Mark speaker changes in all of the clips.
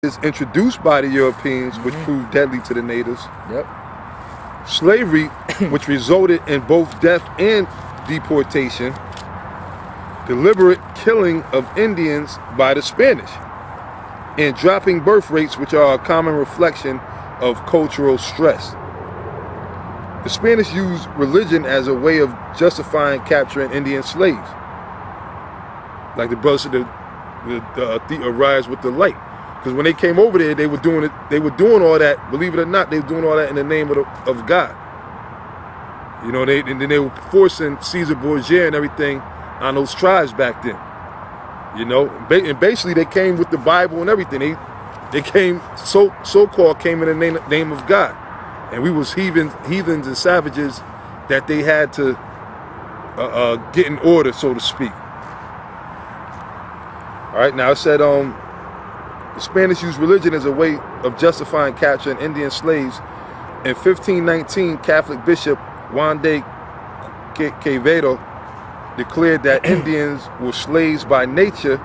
Speaker 1: is introduced by the Europeans, which proved deadly to the natives.
Speaker 2: Yep.
Speaker 1: Slavery, which resulted in both death and deportation. Deliberate killing of Indians by the Spanish. And dropping birth rates, which are a common reflection of cultural stress. The Spanish used religion as a way of justifying capturing Indian slaves. Like the brothers said, the rise with the light. Because when they came over there, they were doing it. They were doing all that. Believe it or not, they were doing all that in the name of God. You know, and then they were forcing Caesar Borgia and everything on those tribes back then. You know, and basically they came with the Bible and everything. They came so-called came in the name of God, and we was heathens and savages that they had to get in order, so to speak. All right, now it said the Spanish used religion as a way of justifying capturing Indian slaves. In 1519, Catholic Bishop Juan de Quevedo declared that Indians were slaves by nature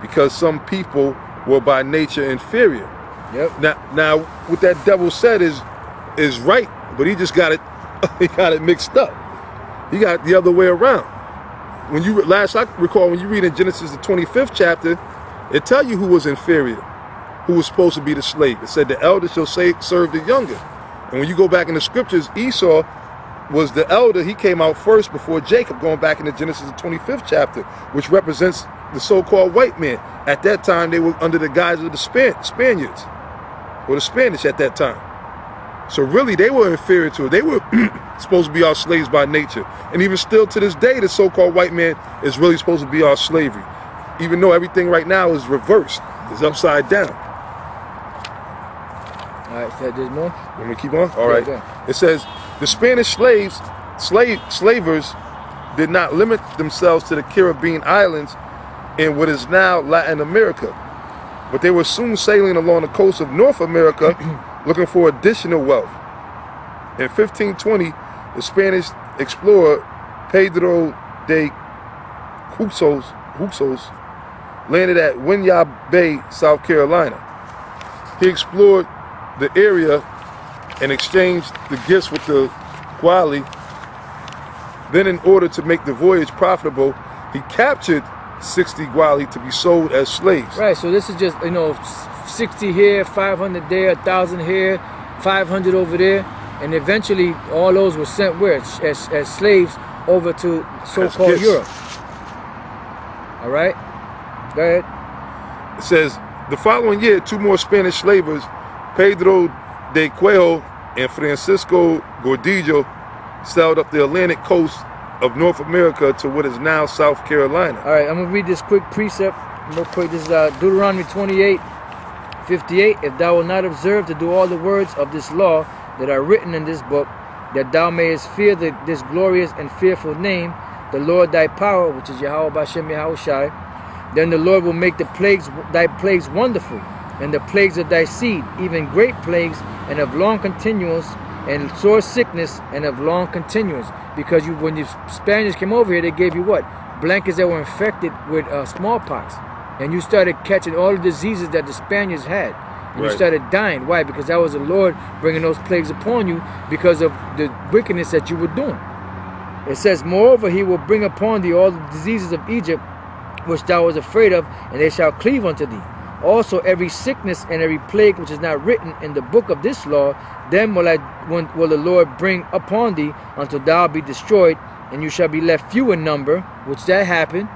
Speaker 1: because some people were by nature inferior.
Speaker 2: Yep.
Speaker 1: Now what that devil said is right, but he just got it mixed up. He got it the other way around. When you I recall when you read in Genesis the 25th chapter, it tell you who was inferior, who was supposed to be the slave. It said the elder shall serve the younger. And when you go back in the scriptures, Esau was the elder. He came out first before Jacob, going back into Genesis the 25th chapter, which represents the so-called white man. At that time, they were under the guise of the Spaniards, or the Spanish at that time. So really, they were inferior to it. They were supposed to be our slaves by nature. And even still to this day, the so-called white man is really supposed to be our slavery. Even though everything right now is reversed, is upside down.
Speaker 2: All right, so there's more?
Speaker 1: Let me keep on? All right. It says, the Spanish slavers did not limit themselves to the Caribbean islands in what is now Latin America, but they were soon sailing along the coast of North America looking for additional wealth. In 1520, the Spanish explorer Pedro de Hurtado landed at Winyah Bay, South Carolina. He explored the area and exchanged the gifts with the Gwali. Then in order to make the voyage profitable, he captured 60 Gwali to be sold as slaves.
Speaker 2: Right, so this is just, 60 here, 500 there, 1,000 here, 500 over there, and eventually all those were sent where? As slaves over to so-called Europe. All right, go ahead.
Speaker 1: It says, the following year, 2 more Spanish slavers, Pedro de Cuello and Francisco Gordillo, sailed up the Atlantic coast of North America to what is now South Carolina.
Speaker 2: All right, I'm going to read this quick precept real quick. This is Deuteronomy 28:58. If thou wilt not observe to do all the words of this law that are written in this book, that thou mayest fear this glorious and fearful name, the Lord thy power, which is Yahweh Bashem Yahushai, then the Lord will make thy plagues wonderful, and the plagues of thy seed, even great plagues, and of long continuance, and sore sickness, and of long continuance. Because when the Spaniards came over here, they gave you what? Blankets that were infected with smallpox. And you started catching all the diseases that the Spaniards had. And you started dying. Why? Because that was the Lord bringing those plagues upon you because of the wickedness that you were doing. It says, moreover, he will bring upon thee all the diseases of Egypt, which thou was afraid of, and they shall cleave unto thee. Also every sickness and every plague which is not written in the book of this law, then will the Lord bring upon thee until thou be destroyed, and you shall be left few in number, which that happened.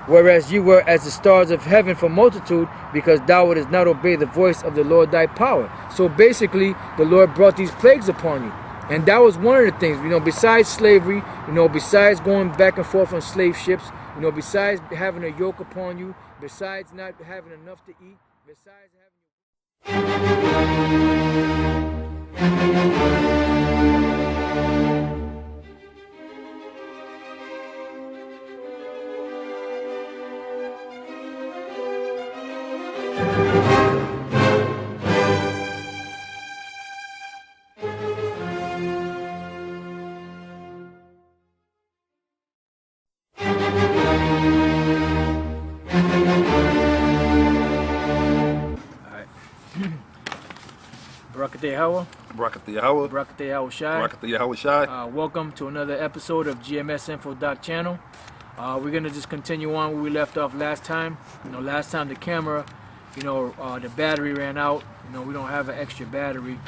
Speaker 2: Whereas you were as the stars of heaven for multitude, because thou wouldest not obey the voice of the Lord thy power. So basically, the Lord brought these plagues upon you. And that was one of the things, besides slavery, besides going back and forth on slave ships, besides having a yoke upon you, besides not having enough to eat, besides Barakateh Hawa.
Speaker 1: Barakateh Yahweh.
Speaker 2: Barakateh Hawa Shai.
Speaker 1: Barakateh Yahweh Shai.
Speaker 2: Welcome to another episode of GMSinfo.channel. We're gonna just continue on where we left off last time. Last time the camera, the battery ran out. We don't have an extra battery,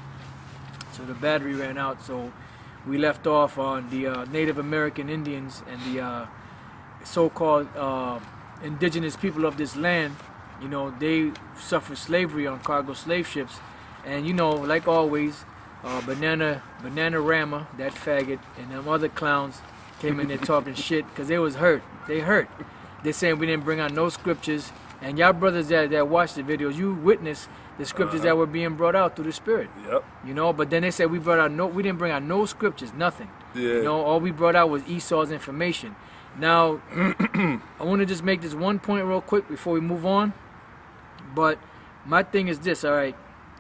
Speaker 2: so the battery ran out. So we left off on the Native American Indians and the so-called indigenous people of this land. They suffered slavery on cargo slave ships, and like always, Banana Rama, that faggot, and them other clowns came in there talking shit because they was hurt. They hurt. They're saying we didn't bring out no scriptures, and y'all brothers that watched the videos, you witnessed the scriptures that were being brought out through the Spirit.
Speaker 1: Yep.
Speaker 2: But then they said we didn't bring out no scriptures, nothing.
Speaker 1: Yeah.
Speaker 2: All we brought out was Esau's information. Now, I want to just make this one point real quick before we move on. But my thing is this, all right?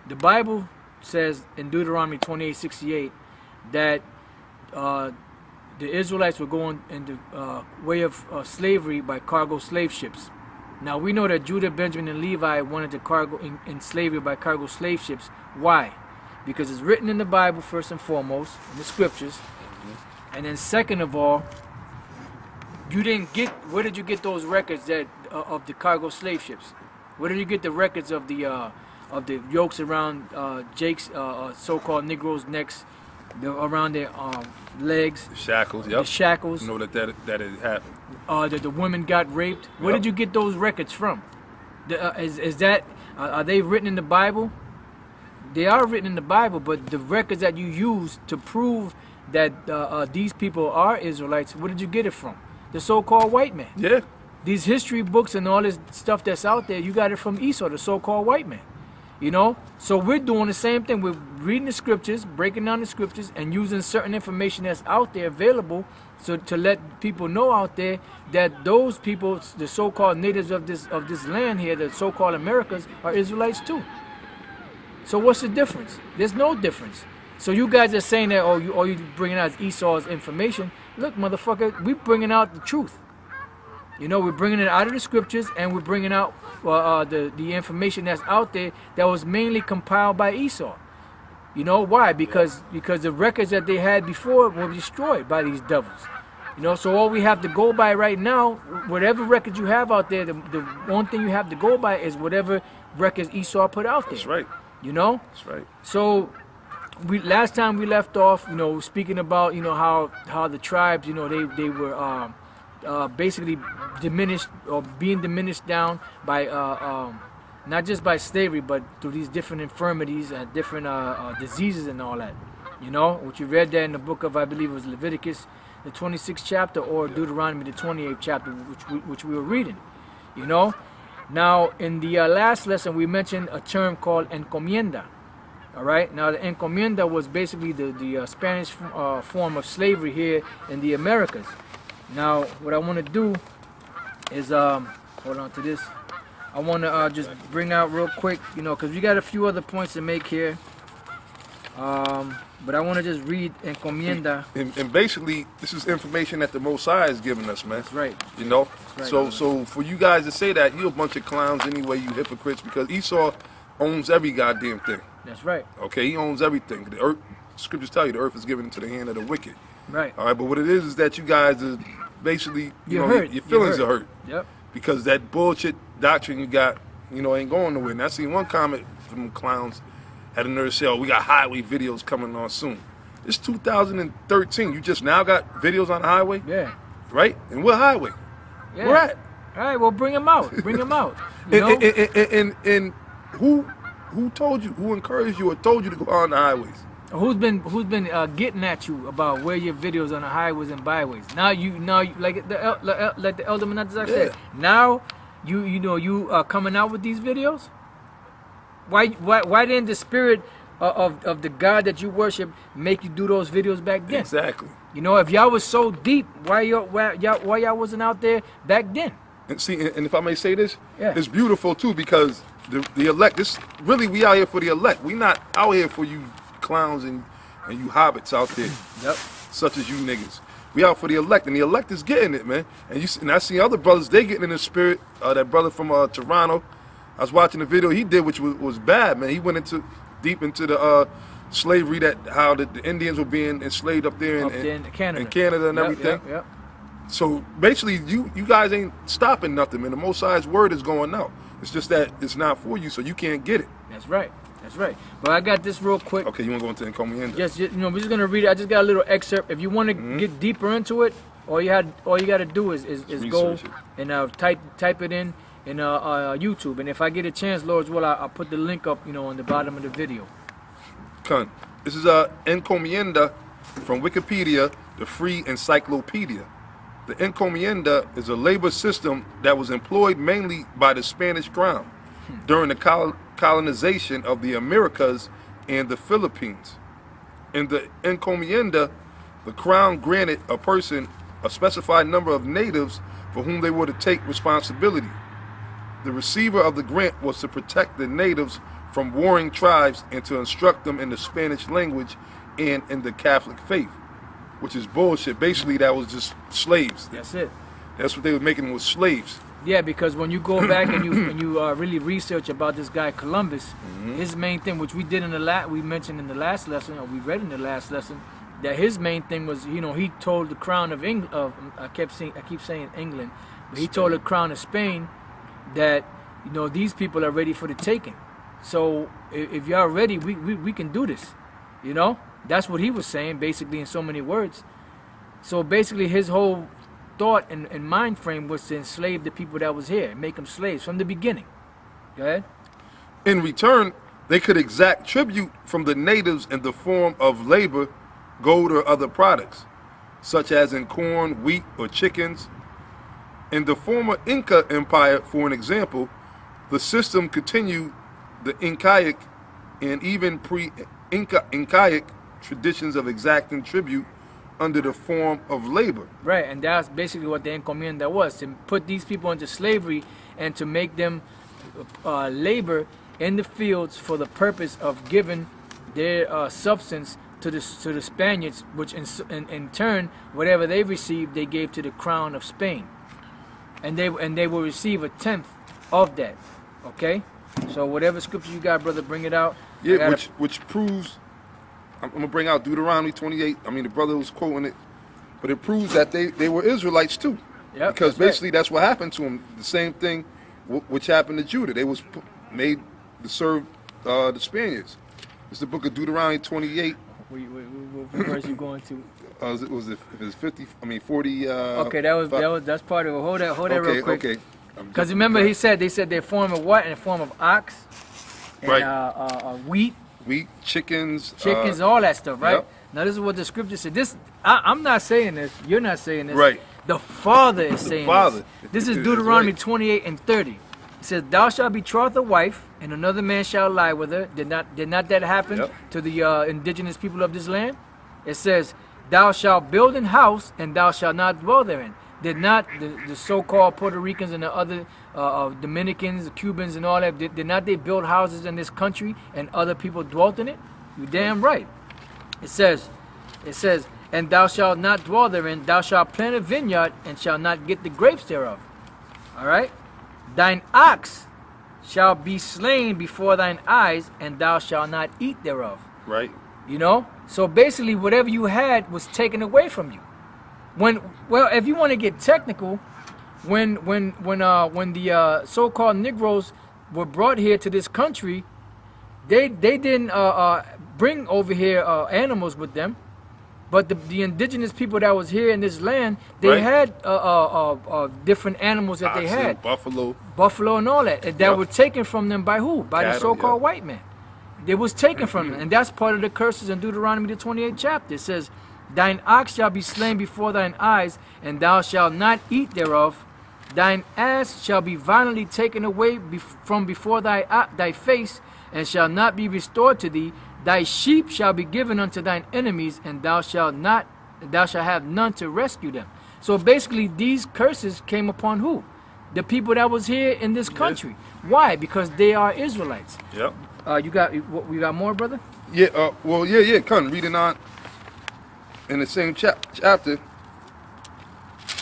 Speaker 2: The Bible says in Deuteronomy 28:68 that the Israelites were going in the way of slavery by cargo slave ships. Now we know that Judah, Benjamin, and Levi wanted to cargo in slavery by cargo slave ships. Why? Because it's written in the Bible first and foremost, in the scriptures, and then second of all, where did you get those records of the cargo slave ships? Where did you get the records of the yokes around Jake's so-called Negroes' necks, around their legs?
Speaker 1: The shackles, yep.
Speaker 2: The shackles.
Speaker 1: That it happened.
Speaker 2: That the women got raped. Where did you get those records from? Are they written in the Bible? They are written in the Bible, but the records that you use to prove that these people are Israelites, where did you get it from? The so-called white man.
Speaker 1: Yeah.
Speaker 2: These history books and all this stuff that's out there, you got it from Esau, the so-called white man. So we're doing the same thing. We're reading the scriptures, breaking down the scriptures, and using certain information that's out there available, so to let people know out there that those people, the so-called natives of this land here, the so-called Americas, are Israelites too. So what's the difference? There's no difference. So you guys are saying that all you bringing out is Esau's information. Look, motherfucker, we bringing out the truth. We're bringing it out of the scriptures, and we're bringing out the information that's out there that was mainly compiled by Esau. Why? Because the records that they had before were destroyed by these devils. So all we have to go by right now, whatever records you have out there, the one thing you have to go by is whatever records Esau put out there.
Speaker 1: That's right. That's right.
Speaker 2: So last time we left off, speaking about how the tribes, they were basically diminished or being diminished down by not just by slavery, but through these different infirmities and different diseases and all that. Which you read there in the book of, I believe it was Leviticus, the 26th chapter, or Deuteronomy, the 28th chapter, which we were reading. Now in the last lesson we mentioned a term called encomienda. All right. Now the encomienda was basically the Spanish form of slavery here in the Americas. Now, what I want to do is, hold on to this. I want to just bring out real quick, because we got a few other points to make here. But I want to just read encomienda.
Speaker 1: And basically, this is information that the Most High is giving us, man.
Speaker 2: That's right.
Speaker 1: That's right. So for you guys to say that, you a bunch of clowns anyway, you hypocrites, because Esau owns every goddamn thing.
Speaker 2: That's right.
Speaker 1: Okay, he owns everything. The earth, scriptures tell you, the earth is given into the hand of the wicked.
Speaker 2: Right.
Speaker 1: All right, but what it is that you guys are basically, your feelings are hurt.
Speaker 2: Yep.
Speaker 1: Because that bullshit doctrine you got, ain't going nowhere. And I seen one comment from clowns had a nerve say, "Oh, we got highway videos coming on soon." It's 2013. You just now got videos on the highway?
Speaker 2: Yeah.
Speaker 1: Right? And what highway?
Speaker 2: Yeah.
Speaker 1: Where at?
Speaker 2: All right, well, bring them out. Bring them out.
Speaker 1: And who told you? Who encouraged you or told you to go on the highways?
Speaker 2: Who's been getting at you about where your videos on the highways and byways? Now you like the elder Menazak said. Now you are coming out with these videos. Why didn't the spirit of the God that you worship make you do those videos back then?
Speaker 1: Exactly.
Speaker 2: If y'all was so deep, why y'all wasn't out there back then?
Speaker 1: And see, and if I may say this,
Speaker 2: Yeah.
Speaker 1: it's beautiful too, because the elect. This really, we out here for the elect. We not out here for you clowns and you hobbits out there.
Speaker 2: Yep.
Speaker 1: Such as you niggas. We out for the elect, and the elect is getting it, man. And I see other brothers, they getting in the spirit. That brother from Toronto, I was watching the video he did, which was bad, man. He went into deep into the slavery, that how the Indians were being enslaved up there
Speaker 2: in Canada.
Speaker 1: in Canada and everything.
Speaker 2: Yep.
Speaker 1: So basically, you guys ain't stopping nothing, man. The Most High's word is going out. It's just that it's not for you, so you can't get it.
Speaker 2: That's right. That's right. But I got this real quick.
Speaker 1: Okay, you want to go into Encomienda?
Speaker 2: Just you know, we're just gonna read it. I just got a little excerpt. If you want to get deeper into it, all you got to do is go
Speaker 1: Research it.
Speaker 2: and type it in YouTube. And if I get a chance, Lord's will, I'll put the link up, on the bottom of the video.
Speaker 1: Con. This is Encomienda from Wikipedia, the free encyclopedia. The encomienda is a labor system that was employed mainly by the Spanish crown during the colonization of the Americas and the Philippines. In the encomienda, the crown granted a person a specified number of natives for whom they were to take responsibility. The receiver of the grant was to protect the natives from warring tribes and to instruct them in the Spanish language and in the Catholic faith, which is bullshit. Basically, that was just slaves.
Speaker 2: That's it.
Speaker 1: That's what they were making, was slaves.
Speaker 2: Yeah, because when you go back and you really research about this guy Columbus, his main thing, which we did we mentioned in the last lesson, or we read in the last lesson, that his main thing was, he told the crown of England, I keep saying England, but he told the crown of Spain that these people are ready for the taking. So if y'all ready, we can do this. That's what he was saying, basically, in so many words. So basically, his whole thought and mind frame was to enslave the people that was here, make them slaves from the beginning. Go ahead.
Speaker 1: In return, they could exact tribute from the natives in the form of labor, gold, or other products, such as in corn, wheat, or chickens. In the former Inca Empire, for an example, the system continued the Incaic and even pre-Incaic traditions of exacting tribute under the form of labor.
Speaker 2: Right, and that's basically what the encomienda was, to put these people into slavery and to make them labor in the fields for the purpose of giving their substance to the Spaniards, which in turn, whatever they received, they gave to the crown of Spain, and they will receive a tenth of that. Okay, so whatever scripture you got, brother, bring it out.
Speaker 1: Yeah, which proves. I'm gonna bring out Deuteronomy 28. I mean, the brother was quoting it, but it proves that they were Israelites too.
Speaker 2: Yep,
Speaker 1: because basically that's what happened to them. The same thing which happened to Judah. They was made to serve the Spaniards. It's the book of Deuteronomy 28.
Speaker 2: What verse you going to?
Speaker 1: Was it 50? I mean 40.
Speaker 2: Okay, that's part of it. Hold that real quick.
Speaker 1: Okay.
Speaker 2: Because remember, they said they're form of what? In the form of ox, and,
Speaker 1: right.
Speaker 2: Wheat,
Speaker 1: chickens,
Speaker 2: all that stuff, right?
Speaker 1: Yep.
Speaker 2: Now this is what the scripture said. I'm not saying this. You're not saying this.
Speaker 1: Right.
Speaker 2: The Father is saying
Speaker 1: Father.
Speaker 2: This is Deuteronomy
Speaker 1: right.
Speaker 2: 28 and 30. It says, "Thou shalt betroth a wife, and another man shall lie with her." Did not that happen
Speaker 1: Yep.
Speaker 2: to the indigenous people of this land? It says, "Thou shalt build an house, and thou shalt not dwell therein." Did not the so-called Puerto Ricans and the other Dominicans, the Cubans, and all that, did not they build houses in this country and other people dwelt in it? You damn right. It says, "And thou shalt not dwell therein, thou shalt plant a vineyard and shalt not get the grapes thereof." All right? "Thine ox shall be slain before thine eyes, and thou shalt not eat thereof."
Speaker 1: Right.
Speaker 2: So basically whatever you had was taken away from you. If you want to get technical, when the so-called Negroes were brought here to this country, they didn't bring over here animals with them, but the indigenous people that was here in this land, they had different animals that they had, buffalo and all that were taken from them by who? By the so-called white man. It was taken from them, and that's part of the curses in Deuteronomy the 28th chapter. It says, "Thine ox shall be slain before thine eyes, and thou shalt not eat thereof. Thine ass shall be violently taken away from before thy face, and shall not be restored to thee. Thy sheep shall be given unto thine enemies, and thou shalt have none to rescue them." So basically, these curses came upon who? The people that was here in this country. Yes. Why? Because they are Israelites.
Speaker 1: Yep.
Speaker 2: You got more, brother?
Speaker 1: Yeah. Come reading on. In the same chapter,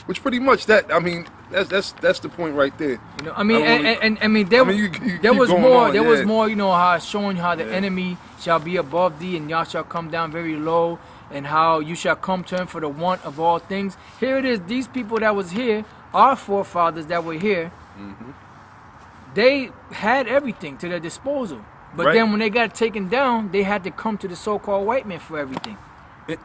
Speaker 1: which pretty much that, I mean, That's the point right there.
Speaker 2: You know, I mean, I mean,
Speaker 1: you
Speaker 2: there
Speaker 1: keep
Speaker 2: was
Speaker 1: going
Speaker 2: more.
Speaker 1: on,
Speaker 2: There was
Speaker 1: yeah.
Speaker 2: more. You know, how showing how the
Speaker 1: Yeah.
Speaker 2: enemy shall be above thee, and y'all shall come down very low, and how you shall come to him for the want of all things. Here it is. These people that was here, our forefathers that were here, they had everything to their disposal. But
Speaker 1: Right.
Speaker 2: then when they got taken down, they had to come to the so-called white man for everything.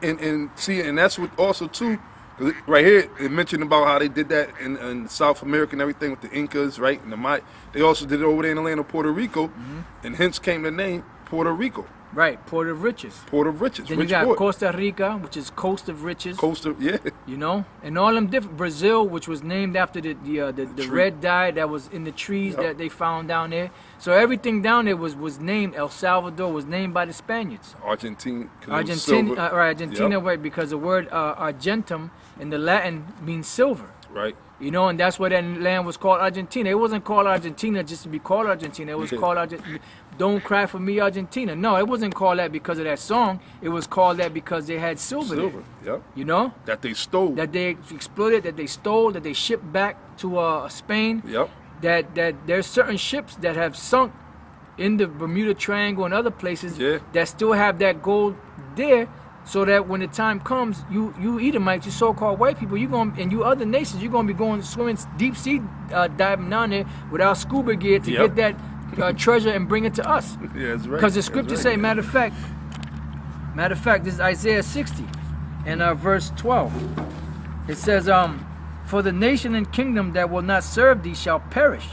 Speaker 1: And see, and that's what also too, 'cause right here it mentioned about how they did that in South America and everything with the Incas, right? And the Maya. They also did it over there in the land of Puerto Rico, and hence came the name Puerto Rico,
Speaker 2: Right, port of riches.
Speaker 1: port of riches,
Speaker 2: Then
Speaker 1: rich
Speaker 2: you got
Speaker 1: port,
Speaker 2: Costa Rica, which is coast of riches.
Speaker 1: coast of yeah,
Speaker 2: You know, and all them different. Brazil, which was named after the
Speaker 1: tree.
Speaker 2: red dye that was in the trees
Speaker 1: Yep.
Speaker 2: that they found down there. So everything down there was named. El Salvador was named by the Spaniards.
Speaker 1: Argentine, 'cause it was
Speaker 2: Argentina,
Speaker 1: silver,
Speaker 2: right? Argentina,
Speaker 1: Yep.
Speaker 2: right? Because the word argentum in the Latin means silver.
Speaker 1: right?
Speaker 2: You know, and that's why that land was called Argentina. It wasn't called Argentina just to be called Argentina. It was
Speaker 1: Yeah.
Speaker 2: called Don't Cry for Me, Argentina. No, it wasn't called that because of that song. It was called that because they had silver there.
Speaker 1: Silver, yep.
Speaker 2: You know?
Speaker 1: That they stole,
Speaker 2: That they exploited, that they stole, that they shipped back to Spain.
Speaker 1: yep.
Speaker 2: That there's certain ships that have sunk in the Bermuda Triangle and other places
Speaker 1: Yeah.
Speaker 2: that still have that gold there, so that when the time comes, you Edomites, you so-called white people, you going and you other nations, you're gonna be going swimming deep sea diving down there without scuba gear to
Speaker 1: Yep.
Speaker 2: get that treasure and bring it to us.
Speaker 1: Yeah, that's right.
Speaker 2: Because the
Speaker 1: That's
Speaker 2: scriptures
Speaker 1: right.
Speaker 2: say, matter of fact, this is Isaiah 60 and verse 12. It says, for the nation and kingdom that will not serve thee shall perish.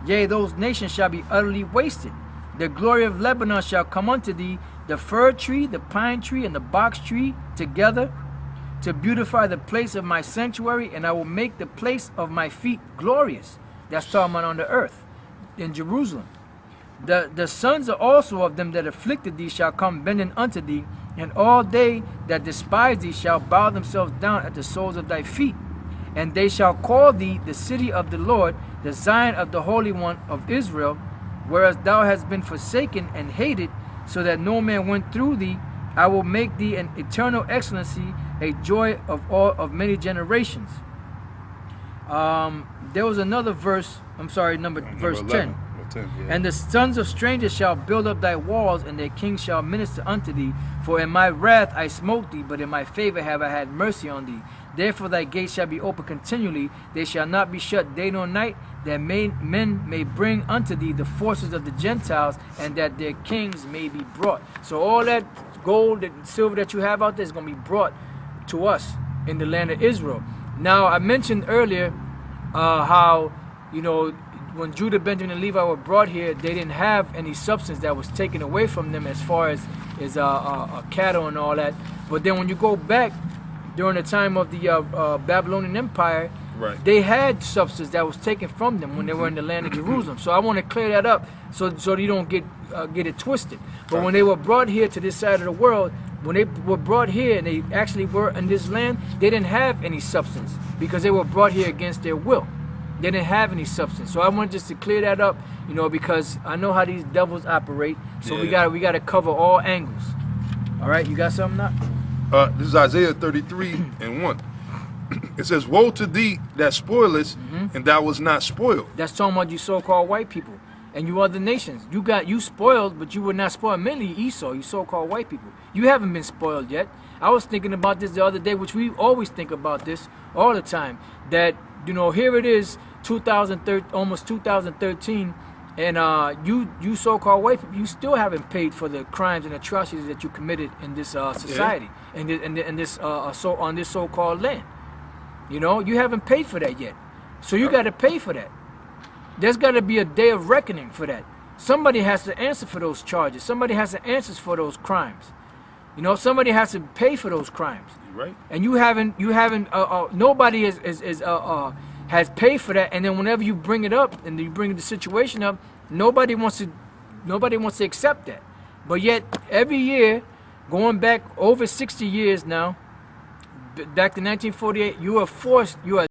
Speaker 2: Yea, those nations shall be utterly wasted. The glory of Lebanon shall come unto thee, the fir tree, the pine tree, and the box tree together, to beautify the place of my sanctuary, and I will make the place of my feet glorious. That's talking about on the earth, in Jerusalem. The sons also of them that afflicted thee shall come bending unto thee, and all they that despise thee shall bow themselves down at the soles of thy feet. And they shall call thee the city of the Lord, the Zion of the Holy One of Israel, whereas thou hast been forsaken and hated, so that no man went through thee. I will make thee an eternal excellency, a joy of all of many generations. There was another verse, I'm sorry, verse
Speaker 1: 11,
Speaker 2: 10.
Speaker 1: or 10, yeah.
Speaker 2: And the sons of strangers shall build up thy walls, and their kings shall minister unto thee. For in my wrath I smote thee, but in my favor have I had mercy on thee. Therefore thy gates shall be open continually, they shall not be shut day nor night, that men may bring unto thee the forces of the Gentiles, and that their kings may be brought. So all that gold and silver that you have out there is going to be brought to us in the land of Israel. Now, I mentioned earlier how, you know, when Judah, Benjamin, and Levi were brought here, they didn't have any substance that was taken away from them as far as cattle and all that. But then when you go back during the time of the Babylonian Empire,
Speaker 1: Right.
Speaker 2: they had substance that was taken from them when they were in the land of Jerusalem. So I want to clear that up so you don't get it twisted. But when they were brought here to this side of the world, when they were brought here and they actually were in this land, they didn't have any substance because they were brought here against their will. They didn't have any substance. So I want just to clear that up, you know, because I know how these devils operate. So
Speaker 1: Yeah.
Speaker 2: we gotta cover all angles. All right, you got something now?
Speaker 1: This is Isaiah 33 and 1. It says, woe to thee that spoilest, and thou was not spoiled.
Speaker 2: That's talking about you so-called white people and you other nations. You spoiled, but you were not spoiled. Mainly Esau, you so-called white people. You haven't been spoiled yet. I was thinking about this the other day, which we always think about this all the time. That, you know, here it is, 2013, almost 2013, and you so-called white people, you still haven't paid for the crimes and atrocities that you committed in this society, in this on this so-called land. You know, you haven't paid for that yet. So you got to pay for that. There's got to be a day of reckoning for that. Somebody has to answer for those charges. Somebody has to answer for those crimes. You know, somebody has to pay for those crimes.
Speaker 1: Right.
Speaker 2: And you haven't. Nobody has paid for that. And then whenever you bring it up and you bring the situation up, nobody wants to accept that. But yet every year, going back over 60 years now, back to 1948, you are